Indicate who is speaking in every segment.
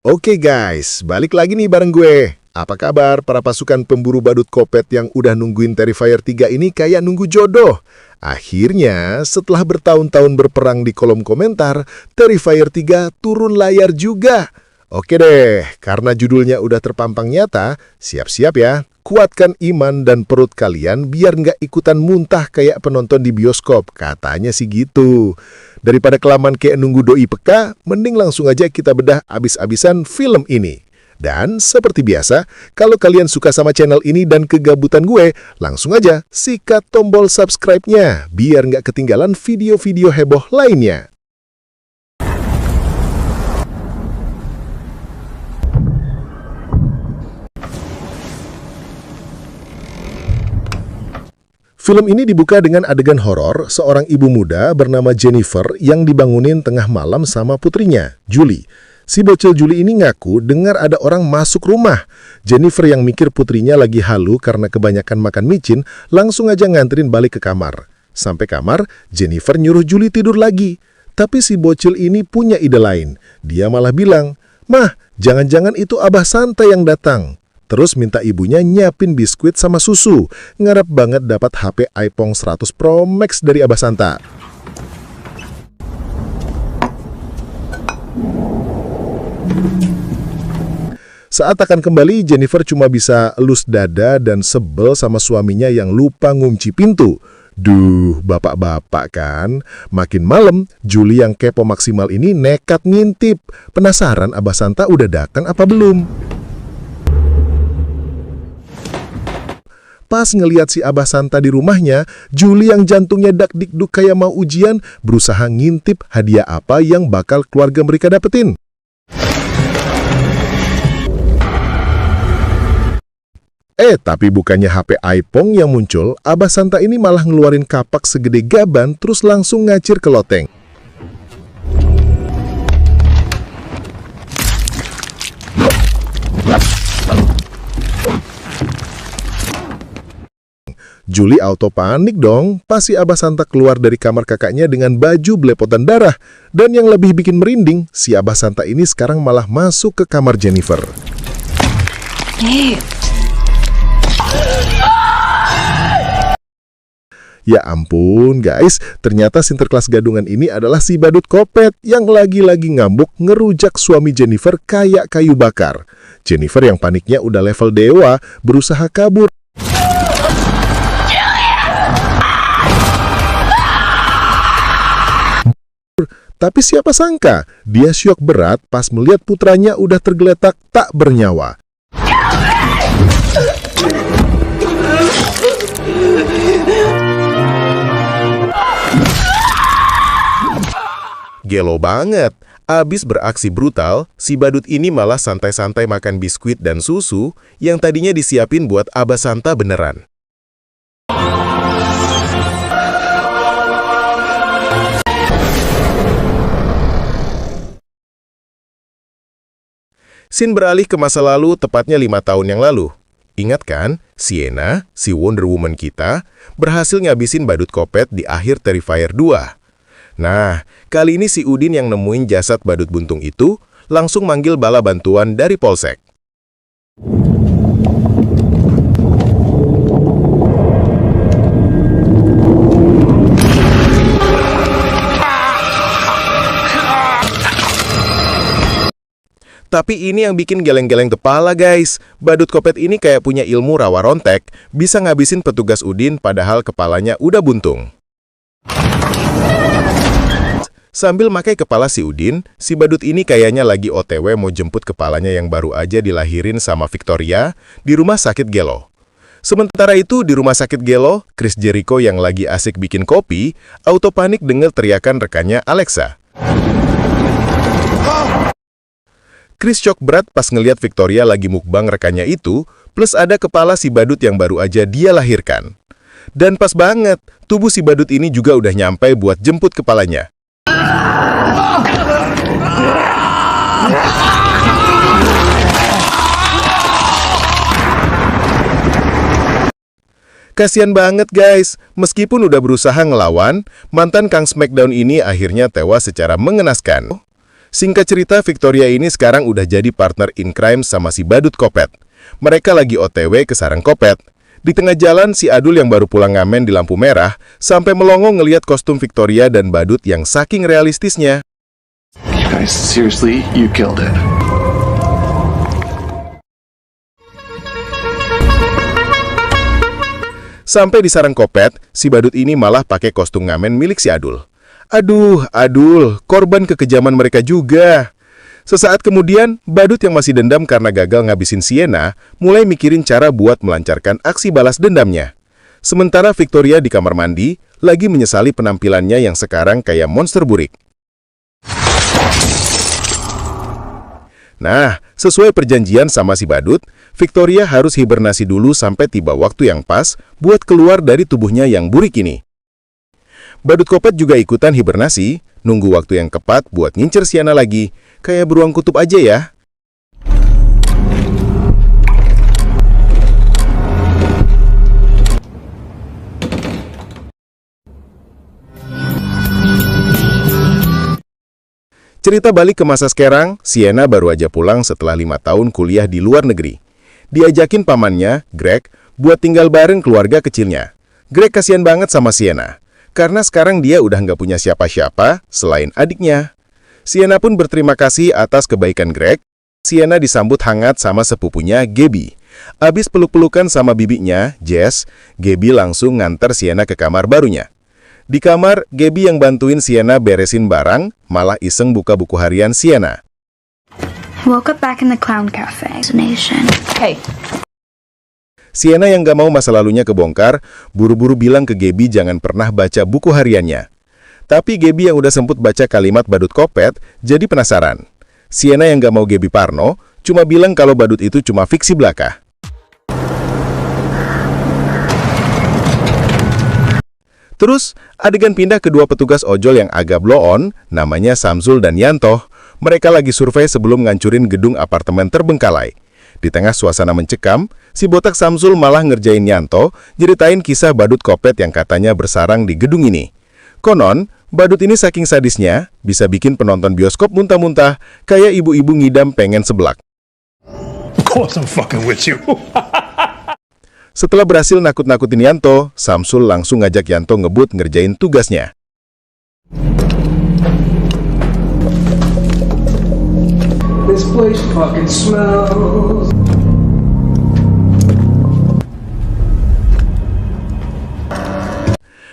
Speaker 1: Oke guys, balik lagi nih bareng gue. Apa kabar para pasukan pemburu badut kopet yang udah nungguin Terrifier 3 ini kayak nunggu jodoh? Akhirnya, setelah bertahun-tahun berperang di kolom komentar, Terrifier 3 turun layar juga. Oke deh, karena judulnya udah terpampang nyata, siap-siap ya. Kuatkan iman dan perut kalian biar nggak ikutan muntah kayak penonton di bioskop. Katanya sih gitu. Daripada kelamaan kayak nunggu doi peka, mending langsung aja kita bedah abis-abisan film ini. Dan seperti biasa, kalau kalian suka sama channel ini dan kegabutan gue, langsung aja sikat tombol subscribe-nya biar nggak ketinggalan video-video heboh lainnya. Film ini dibuka dengan adegan horor seorang ibu muda bernama Jennifer yang dibangunin tengah malam sama putrinya, Julie. Si bocil Julie ini ngaku dengar ada orang masuk rumah. Jennifer yang mikir putrinya lagi halu karena kebanyakan makan micin, langsung aja nganterin balik ke kamar. Sampai kamar, Jennifer nyuruh Julie tidur lagi. Tapi si bocil ini punya ide lain. Dia malah bilang, "Mah, jangan-jangan itu Abah Santa yang datang." Terus minta ibunya nyiapin biskuit sama susu. Ngarep banget dapat HP iPhone 100 Pro Max dari Abah Santa. Saat akan kembali, Jennifer cuma bisa elus dada dan sebel sama suaminya yang lupa ngunci pintu. Duh, bapak-bapak kan. Makin malam, Julie yang kepo maksimal ini nekat ngintip. Penasaran Abah Santa udah datang apa belum? Pas ngeliat si Abah Santa di rumahnya, Julie yang jantungnya dak-dikduk kayak mau ujian, berusaha ngintip hadiah apa yang bakal keluarga mereka dapetin. Tapi bukannya HP iPhone yang muncul, Abah Santa ini malah ngeluarin kapak segede gaban terus langsung ngacir ke loteng. Julie auto panik dong, pas si Abah Santa keluar dari kamar kakaknya dengan baju belepotan darah. Dan yang lebih bikin merinding, si Abah Santa ini sekarang malah masuk ke kamar Jennifer. Ya ampun guys, ternyata sinterklas gadungan ini adalah si badut kopet yang lagi-lagi ngambuk ngerujak suami Jennifer kayak kayu bakar. Jennifer yang paniknya udah level dewa, berusaha kabur. Tapi siapa sangka, dia syok berat pas melihat putranya udah tergeletak tak bernyawa. Gelo banget. Abis beraksi brutal, si badut ini malah santai-santai makan biskuit dan susu yang tadinya disiapin buat Abah Santa beneran. Scene beralih ke masa lalu, tepatnya 5 tahun yang lalu. Ingat kan, Sienna, si Wonder Woman kita, berhasil ngabisin badut kopet di akhir Terrifier 2. Nah, kali ini si Udin yang nemuin jasad badut buntung itu, langsung manggil bala bantuan dari Polsek. Tapi ini yang bikin geleng-geleng kepala guys. Badut kopet ini kayak punya ilmu rawa rontek, bisa ngabisin petugas Udin padahal kepalanya udah buntung. Sambil makai kepala si Udin, si badut ini kayaknya lagi OTW mau jemput kepalanya yang baru aja dilahirin sama Victoria di rumah sakit Gelo. Sementara itu di rumah sakit Gelo, Chris Jericho yang lagi asik bikin kopi, auto panik denger teriakan rekannya Alexa. Chris shock berat pas ngeliat Victoria lagi mukbang rekannya itu, plus ada kepala si badut yang baru aja dia lahirkan. Dan pas banget, tubuh si badut ini juga udah nyampe buat jemput kepalanya. Kasian banget guys, meskipun udah berusaha ngelawan, mantan Kang Smackdown ini akhirnya tewas secara mengenaskan.
Speaker 2: Singkat cerita, Victoria ini sekarang udah jadi partner in crime sama si badut Kopet. Mereka lagi OTW ke sarang Kopet. Di tengah jalan, si Adul yang baru pulang ngamen di lampu merah sampai melongo ngelihat kostum Victoria dan badut yang saking realistisnya.
Speaker 3: Guys, seriously, you killed it.
Speaker 2: Sampai di sarang Kopet, si badut ini malah pakai kostum ngamen milik si Adul. Aduh, Adul, korban kekejaman mereka juga. Sesaat kemudian, badut yang masih dendam karena gagal ngabisin Sienna, mulai mikirin cara buat melancarkan aksi balas dendamnya. Sementara Victoria di kamar mandi, lagi menyesali penampilannya yang sekarang kayak monster burik. Nah, sesuai perjanjian sama si badut, Victoria harus hibernasi dulu sampai tiba waktu yang pas buat keluar dari tubuhnya yang burik ini. Badut Kopet juga ikutan hibernasi, nunggu waktu yang tepat buat ngincer Sienna lagi, kayak beruang kutub aja ya. Cerita balik ke masa sekarang, Sienna baru aja pulang setelah 5 tahun kuliah di luar negeri. Diajakin pamannya, Greg, buat tinggal bareng keluarga kecilnya. Greg kasihan banget sama Sienna, karena sekarang dia udah nggak punya siapa-siapa selain adiknya. Sienna pun berterima kasih atas kebaikan Greg. Sienna disambut hangat sama sepupunya, Gaby. Abis peluk-pelukan sama bibinya, Jess, Gaby langsung nganter Sienna ke kamar barunya. Di kamar, Gaby yang bantuin Sienna beresin barang, malah iseng buka buku harian Sienna.
Speaker 4: Woke up back in the clown cafe.
Speaker 5: Hey.
Speaker 2: Sienna yang gak mau masa lalunya kebongkar, buru-buru bilang ke Gaby jangan pernah baca buku hariannya. Tapi Gaby yang udah sempet baca kalimat badut Kopet, jadi penasaran. Sienna yang gak mau Gaby parno, cuma bilang kalau badut itu cuma fiksi belaka. Terus, adegan pindah kedua petugas ojol yang agak blow-on, namanya Samsul dan Yanto. Mereka lagi survei sebelum ngancurin gedung apartemen terbengkalai. Di tengah suasana mencekam, si botak Samsul malah ngerjain Yanto, ceritain kisah badut Kopet yang katanya bersarang di gedung ini. Konon, badut ini saking sadisnya, bisa bikin penonton bioskop muntah-muntah, kayak ibu-ibu ngidam pengen seblak.
Speaker 3: Of course I'm fucking with you.
Speaker 2: Setelah berhasil nakut-nakutin Yanto, Samsul langsung ngajak Yanto ngebut ngerjain tugasnya.
Speaker 6: This place fucking smells.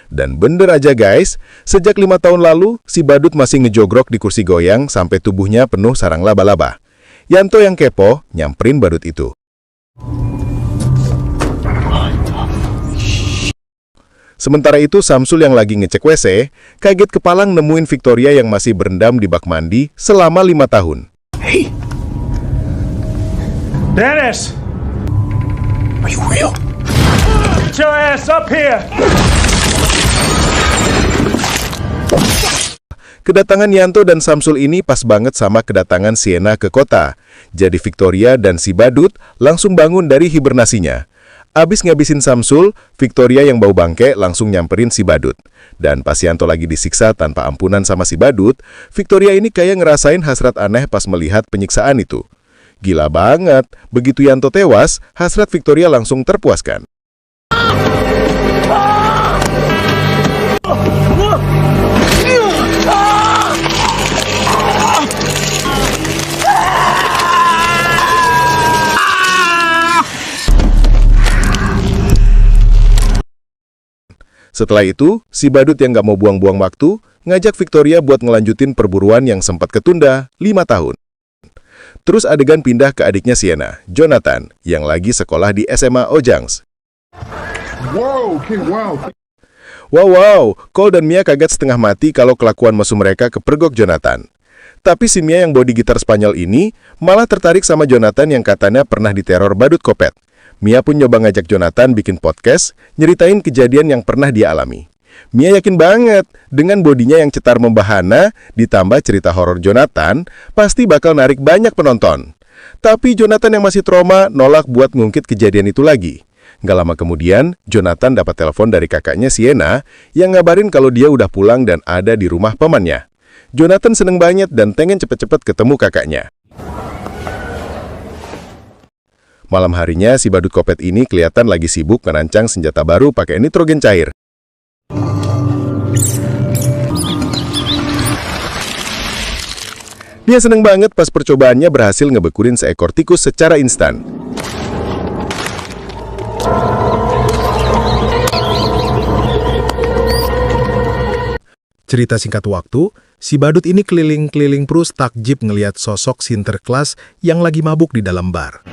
Speaker 2: Dan bener aja guys, sejak 5 tahun lalu, si badut masih ngejogrok di kursi goyang sampai tubuhnya penuh sarang laba-laba. Yanto yang kepo, nyamperin badut itu. Sementara itu, Samsul yang lagi ngecek WC, kaget kepalang nemuin Victoria yang masih berendam di bak mandi selama 5 tahun.
Speaker 3: Hey. Dennis! Are you real? Get your ass up here!
Speaker 2: Kedatangan Yanto dan Samsul ini pas banget sama kedatangan Sienna ke kota. Jadi Victoria dan si badut langsung bangun dari hibernasinya. Abis ngabisin Samsul, Victoria yang bau bangke langsung nyamperin si badut. Dan pas Yanto lagi disiksa tanpa ampunan sama si badut, Victoria ini kayak ngerasain hasrat aneh pas melihat penyiksaan itu. Gila banget, begitu Yanto tewas, hasrat Victoria langsung terpuaskan. Setelah itu, si badut yang gak mau buang-buang waktu, ngajak Victoria buat ngelanjutin perburuan yang sempat ketunda 5 tahun. Terus adegan pindah ke adiknya Sienna, Jonathan, yang lagi sekolah di SMA Ojangs. Wow, Cole dan Mia kaget setengah mati kalau kelakuan musuh mereka kepergok Jonathan. Tapi si Mia yang body gitar Spanyol ini malah tertarik sama Jonathan yang katanya pernah diteror badut Kopet. Mia pun nyoba ngajak Jonathan bikin podcast, nyeritain kejadian yang pernah dia alami. Mia yakin banget, dengan bodinya yang cetar membahana, ditambah cerita horor Jonathan, pasti bakal narik banyak penonton. Tapi Jonathan yang masih trauma, nolak buat ngungkit kejadian itu lagi. Nggak lama kemudian, Jonathan dapat telepon dari kakaknya Sienna, yang ngabarin kalau dia udah pulang dan ada di rumah pamannya. Jonathan seneng banget dan pengen cepet-cepet ketemu kakaknya. Malam harinya, si badut kopet ini kelihatan lagi sibuk merancang senjata baru pakai nitrogen cair. Dia seneng banget pas percobaannya berhasil ngebekurin seekor tikus secara instan.
Speaker 5: Cerita singkat waktu, si badut ini keliling-keliling terus takjub ngelihat sosok Sinterklas yang lagi mabuk di dalam bar.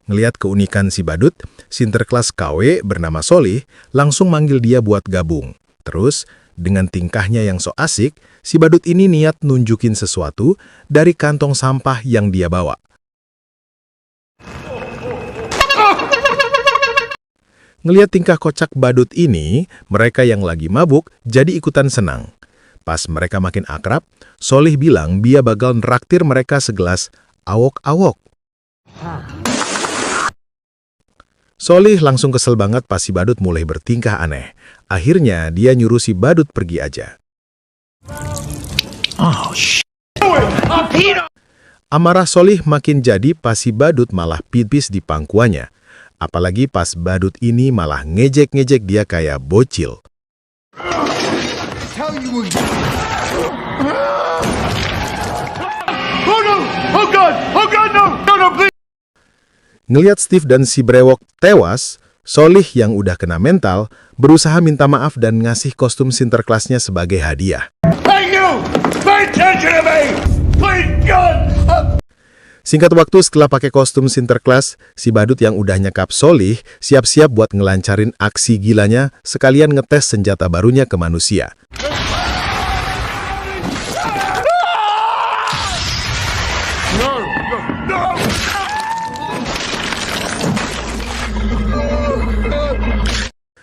Speaker 5: Ngelihat keunikan si badut, Sinterklas KW bernama Solih langsung manggil dia buat gabung. Terus, dengan tingkahnya yang so asik, si badut ini niat nunjukin sesuatu dari kantong sampah yang dia bawa. Ngelihat tingkah kocak badut ini, mereka yang lagi mabuk jadi ikutan senang. Pas mereka makin akrab, Solih bilang dia bakal nraktir mereka segelas awok-awok. Solih langsung kesel banget pas si badut mulai bertingkah aneh. Akhirnya dia nyuruh si badut pergi aja. Amarah Solih makin jadi pas si badut malah pipis di pangkuannya. Apalagi pas badut ini malah ngejek-ngejek dia kayak bocil. Ngelihat Steve dan si brewok tewas, Solih yang udah kena mental berusaha minta maaf dan ngasih kostum Sinterklasnya sebagai hadiah.
Speaker 3: Hey you! Pay attention to me! Please God!
Speaker 5: Singkat waktu setelah pakai kostum Sinterklas, si badut yang udah nyekap Solih siap-siap buat ngelancarin aksi gilanya sekalian ngetes senjata barunya ke manusia.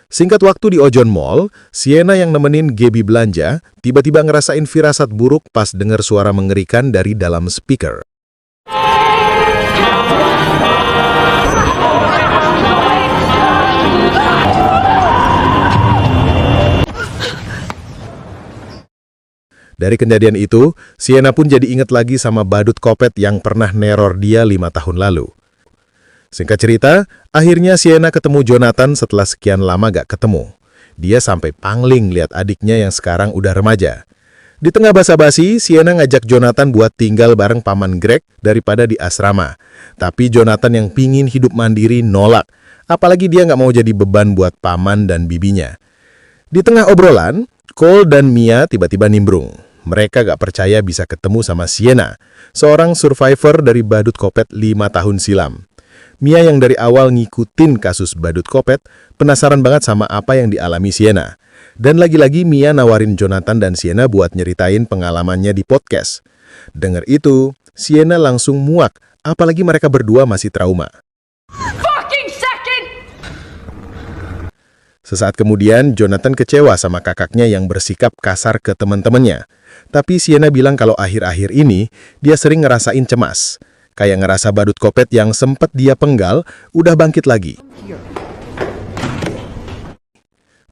Speaker 5: Singkat waktu di Ojon Mall, Sienna yang nemenin Gaby belanja tiba-tiba ngerasain firasat buruk pas dengar suara mengerikan dari dalam speaker. Dari kejadian itu, Sienna pun jadi inget lagi sama badut kopet yang pernah neror dia 5 tahun lalu. Singkat cerita, akhirnya Sienna ketemu Jonathan setelah sekian lama gak ketemu. Dia sampai pangling lihat adiknya yang sekarang udah remaja. Di tengah basa-basi, Sienna ngajak Jonathan buat tinggal bareng paman Greg daripada di asrama. Tapi Jonathan yang pingin hidup mandiri nolak, apalagi dia gak mau jadi beban buat paman dan bibinya. Di tengah obrolan, Cole dan Mia tiba-tiba nimbrung. Mereka gak percaya bisa ketemu sama Sienna, seorang survivor dari badut kopet 5 tahun silam. Mia yang dari awal ngikutin kasus badut kopet, penasaran banget sama apa yang dialami Sienna. Dan lagi-lagi Mia nawarin Jonathan dan Sienna buat nyeritain pengalamannya di podcast. Dengar itu, Sienna langsung muak, apalagi mereka berdua masih trauma. Sesaat kemudian, Jonathan kecewa sama kakaknya yang bersikap kasar ke teman-temannya. Tapi Sienna bilang kalau akhir-akhir ini, dia sering ngerasain cemas. Kayak ngerasa badut kopet yang sempat dia penggal, udah bangkit lagi.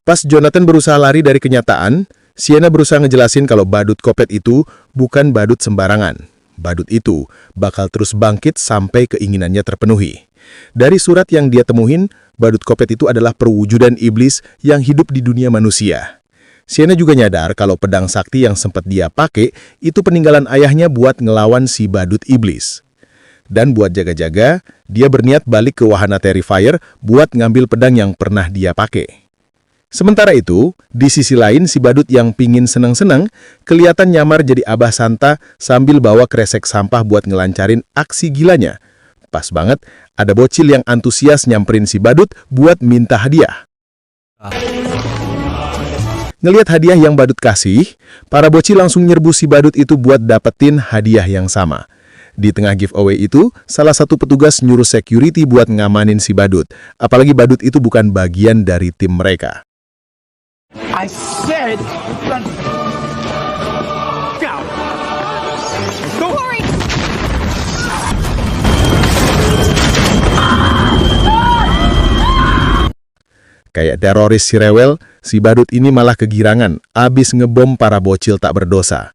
Speaker 5: Pas Jonathan berusaha lari dari kenyataan, Sienna berusaha ngejelasin kalau badut kopet itu bukan badut sembarangan. Badut itu bakal terus bangkit sampai keinginannya terpenuhi. Dari surat yang dia temuin, badut kopet itu adalah perwujudan iblis yang hidup di dunia manusia. Sienna juga nyadar kalau pedang sakti yang sempat dia pakai itu peninggalan ayahnya buat ngelawan si badut iblis. Dan buat jaga-jaga, dia berniat balik ke wahana Terrifier buat ngambil pedang yang pernah dia pakai. Sementara itu, di sisi lain si badut yang pingin seneng-seneng, kelihatan nyamar jadi Abah Santa sambil bawa kresek sampah buat ngelancarin aksi gilanya. Pas banget, ada bocil yang antusias nyamperin si badut buat minta hadiah. Ngelihat hadiah yang badut kasih, para bocil langsung nyerbu si badut itu buat dapetin hadiah yang sama. Di tengah giveaway itu, salah satu petugas nyuruh security buat ngamanin si badut. Apalagi badut itu bukan bagian dari tim mereka.
Speaker 3: I said... Down. Go.
Speaker 5: Kayak teroris si rewel, si badut ini malah kegirangan, abis ngebom para bocil tak berdosa.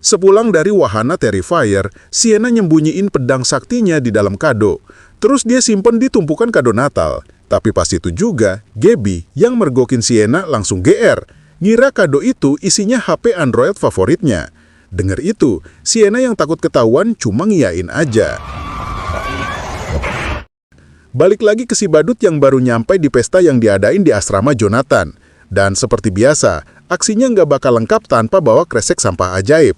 Speaker 2: Sepulang dari wahana Terrifier, Sienna nyembunyiin pedang saktinya di dalam kado. Terus dia simpen di tumpukan kado Natal. Tapi pas itu juga, Gabby yang mergokin Sienna langsung GR. Ngira kado itu isinya HP Android favoritnya. Dengar itu, Sienna yang takut ketahuan cuma ngiyain aja. Balik lagi ke si badut yang baru nyampe di pesta yang diadain di asrama Jonathan. Dan seperti biasa, aksinya nggak bakal lengkap tanpa bawa kresek sampah ajaib.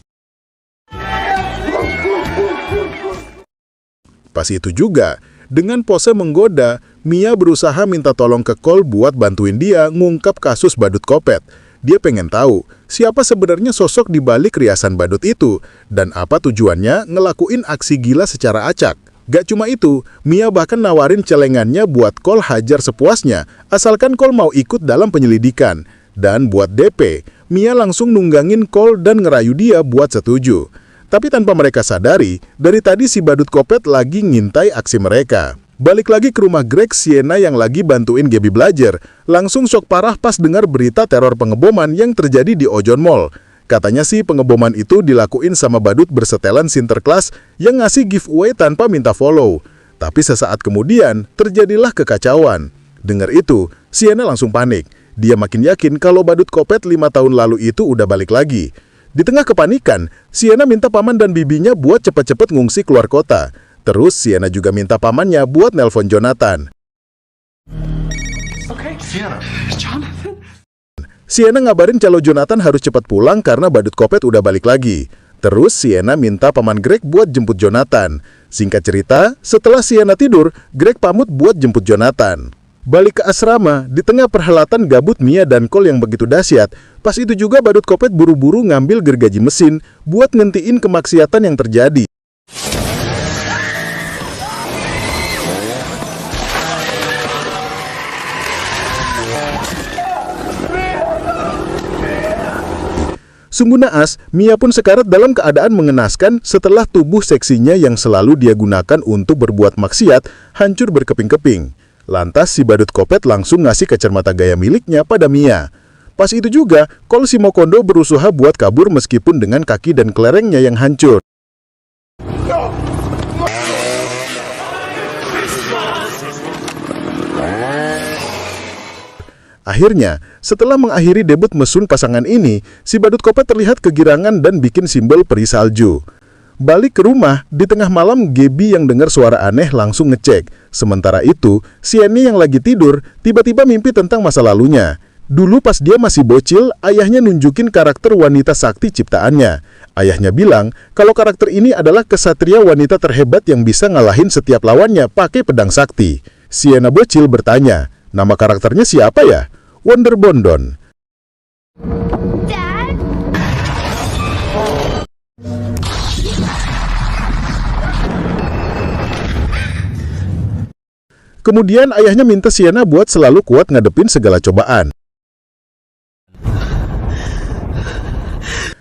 Speaker 2: Pas itu juga, dengan pose menggoda, Mia berusaha minta tolong ke Cole buat bantuin dia ngungkap kasus badut kopet. Dia pengen tahu siapa sebenarnya sosok di balik riasan badut itu dan apa tujuannya ngelakuin aksi gila secara acak. Gak cuma itu, Mia bahkan nawarin celengannya buat Cole hajar sepuasnya, asalkan Cole mau ikut dalam penyelidikan. Dan buat DP, Mia langsung nunggangin Cole dan ngerayu dia buat setuju. Tapi tanpa mereka sadari, dari tadi si badut kopet lagi ngintai aksi mereka. Balik lagi ke rumah Greg, Sienna yang lagi bantuin Gabby belajar, langsung shock parah pas dengar berita teror pengeboman yang terjadi di Ojon Mall. Katanya sih pengeboman itu dilakuin sama badut bersetelan Sinterklas yang ngasih giveaway tanpa minta follow. Tapi sesaat kemudian, terjadilah kekacauan. Dengar itu, Sienna langsung panik. Dia makin yakin kalau badut kopet 5 tahun lalu itu udah balik lagi. Di tengah kepanikan, Sienna minta paman dan bibinya buat cepet-cepet ngungsi keluar kota. Terus Sienna juga minta pamannya buat nelpon Jonathan. Sienna ngabarin kalau Jonathan harus cepat pulang karena badut kopet udah balik lagi. Terus Sienna minta paman Greg buat jemput Jonathan. Singkat cerita, setelah Sienna tidur, Greg pamit buat jemput Jonathan. Balik ke asrama, di tengah perhelatan gabut Mia dan Cole yang begitu dahsyat, pas itu juga badut kopet buru-buru ngambil gergaji mesin buat ngentiin kemaksiatan yang terjadi. Sungguh naas, Mia pun sekarat dalam keadaan mengenaskan setelah tubuh seksinya yang selalu dia gunakan untuk berbuat maksiat hancur berkeping-keping. Lantas si badut kopet langsung ngasih kacamata gaya miliknya pada Mia. Pas itu juga, Cole Simokondo berusaha buat kabur meskipun dengan kaki dan kelerengnya yang hancur. Akhirnya, setelah mengakhiri debut mesum pasangan ini, si badut kopet terlihat kegirangan dan bikin simbol peri salju. Balik ke rumah, di tengah malam Gabby yang dengar suara aneh langsung ngecek. Sementara itu, Sienna yang lagi tidur, tiba-tiba mimpi tentang masa lalunya. Dulu pas dia masih bocil, ayahnya nunjukin karakter wanita sakti ciptaannya. Ayahnya bilang, kalau karakter ini adalah kesatria wanita terhebat yang bisa ngalahin setiap lawannya pakai pedang sakti. Sienna bocil bertanya, nama karakternya siapa ya? Wonder Bondon.
Speaker 4: Dad?
Speaker 2: Kemudian ayahnya minta Sienna buat selalu kuat ngadepin segala cobaan.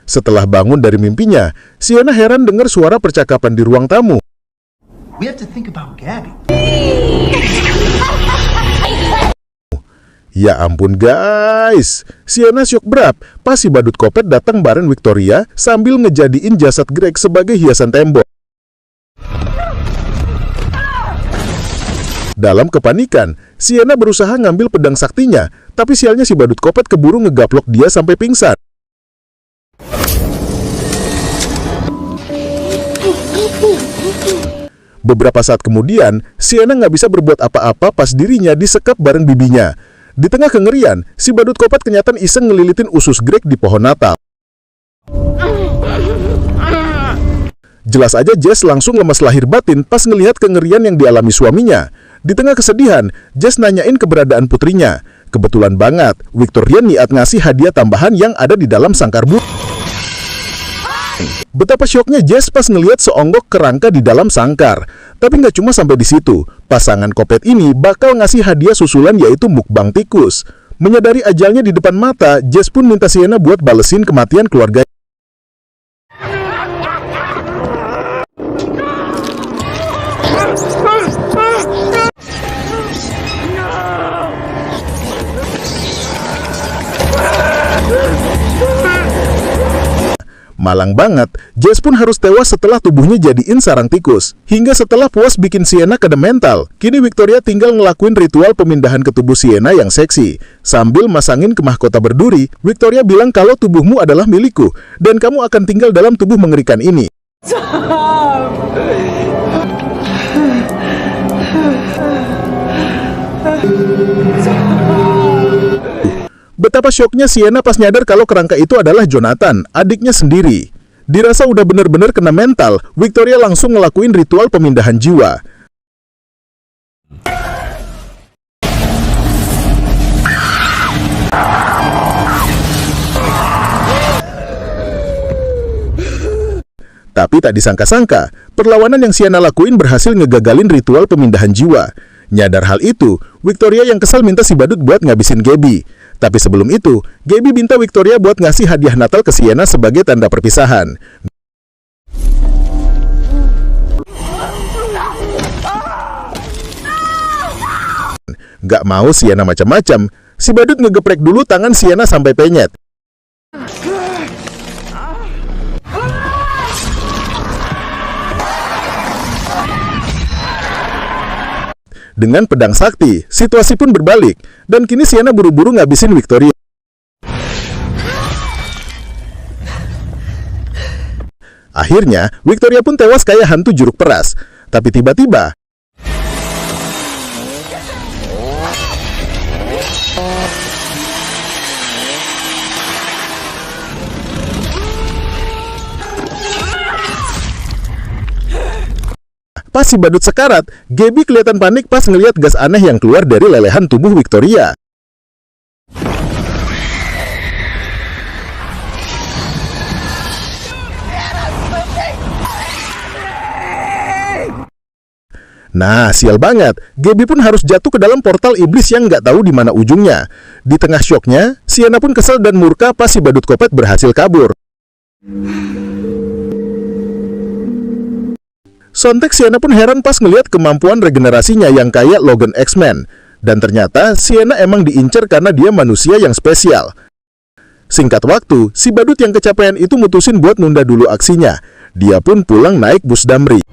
Speaker 2: Setelah bangun dari mimpinya, Sienna heran dengar suara percakapan di ruang tamu.
Speaker 7: We have to think about Gabby.
Speaker 2: Ya ampun guys, Sienna syok berat pas si badut kopet datang bareng Victoria sambil ngejadiin jasad Greg sebagai hiasan tembok. Dalam kepanikan, Sienna berusaha ngambil pedang saktinya, tapi sialnya si badut kopet keburu ngegaplok dia sampai pingsan. Beberapa saat kemudian, Sienna nggak bisa berbuat apa-apa pas dirinya disekap bareng bibinya. Di tengah kengerian, si badut kopet kenyataan iseng ngelilitin usus Greg di pohon Natal. Jelas aja Jess langsung lemas lahir batin pas ngelihat kengerian yang dialami suaminya. Di tengah kesedihan, Jess nanyain keberadaan putrinya. Kebetulan banget, Victoria niat ngasih hadiah tambahan yang ada di dalam sangkar bunga. Betapa syoknya Jess pas ngelihat seonggok kerangka di dalam sangkar. Tapi nggak cuma sampai di situ, pasangan kopet ini bakal ngasih hadiah susulan yaitu mukbang tikus. Menyadari ajalnya di depan mata, Jess pun minta Sienna buat balesin kematian keluarga.
Speaker 5: Malang banget, Jess pun harus tewas setelah tubuhnya jadiin sarang tikus. Hingga setelah puas bikin Sienna kena mental, kini Victoria tinggal ngelakuin ritual pemindahan ke tubuh Sienna yang seksi. Sambil masangin ke mahkota berduri, Victoria bilang kalau tubuhmu adalah milikku, dan kamu akan tinggal dalam tubuh mengerikan ini. Betapa syoknya Sienna pas nyadar kalau kerangka itu adalah Jonathan, adiknya sendiri. Dirasa udah bener-bener kena mental, Victoria langsung ngelakuin ritual pemindahan jiwa. Tapi tak disangka-sangka, perlawanan yang Sienna lakuin berhasil ngegagalin ritual pemindahan jiwa. Nyadar hal itu, Victoria yang kesal minta si badut buat ngabisin Gabby. Tapi sebelum itu, Gabby minta Victoria buat ngasih hadiah Natal ke Sienna sebagai tanda perpisahan. Gak mau Sienna macam-macam, si badut ngegeprek dulu tangan Sienna sampai penyet. Dengan pedang sakti, situasi pun berbalik, dan kini Sienna buru-buru ngabisin Victoria. Akhirnya, Victoria pun tewas kayak hantu jeruk peras. Tapi tiba-tiba, pas si badut sekarat, Gabby kelihatan panik pas ngelihat gas aneh yang keluar dari lelehan tubuh Victoria. Nah, sial banget. Gabby pun harus jatuh ke dalam portal iblis yang nggak tahu di mana ujungnya. Di tengah syoknya, Sienna pun kesal dan murka pas si badut kopet berhasil kabur. Sontek Sienna pun heran pas ngelihat kemampuan regenerasinya yang kayak Logan X-Men. Dan ternyata Sienna emang diincar karena dia manusia yang spesial. Singkat waktu, si badut yang kecapean itu mutusin buat nunda dulu aksinya. Dia pun pulang naik bus Damri.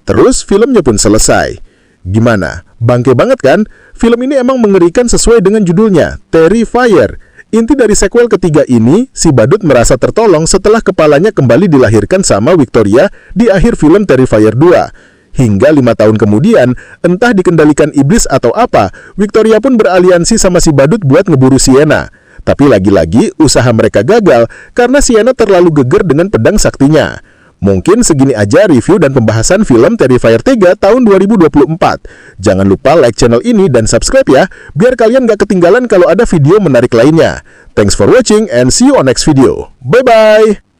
Speaker 5: Terus filmnya pun selesai. Gimana? Bangke banget kan? Film ini emang mengerikan sesuai dengan judulnya, Terrifier. Inti dari sequel ketiga ini, si badut merasa tertolong setelah kepalanya kembali dilahirkan sama Victoria di akhir film Terrifier 2. Hingga 5 tahun kemudian, entah dikendalikan iblis atau apa, Victoria pun beraliansi sama si badut buat ngeburu Sienna. Tapi lagi-lagi, usaha mereka gagal karena Sienna terlalu geger dengan pedang saktinya. Mungkin segini aja review dan pembahasan film Terrifier 3 tahun 2024. Jangan lupa like channel ini dan subscribe ya, biar kalian gak ketinggalan kalau ada video menarik lainnya. Thanks for watching and see you on next video. Bye-bye!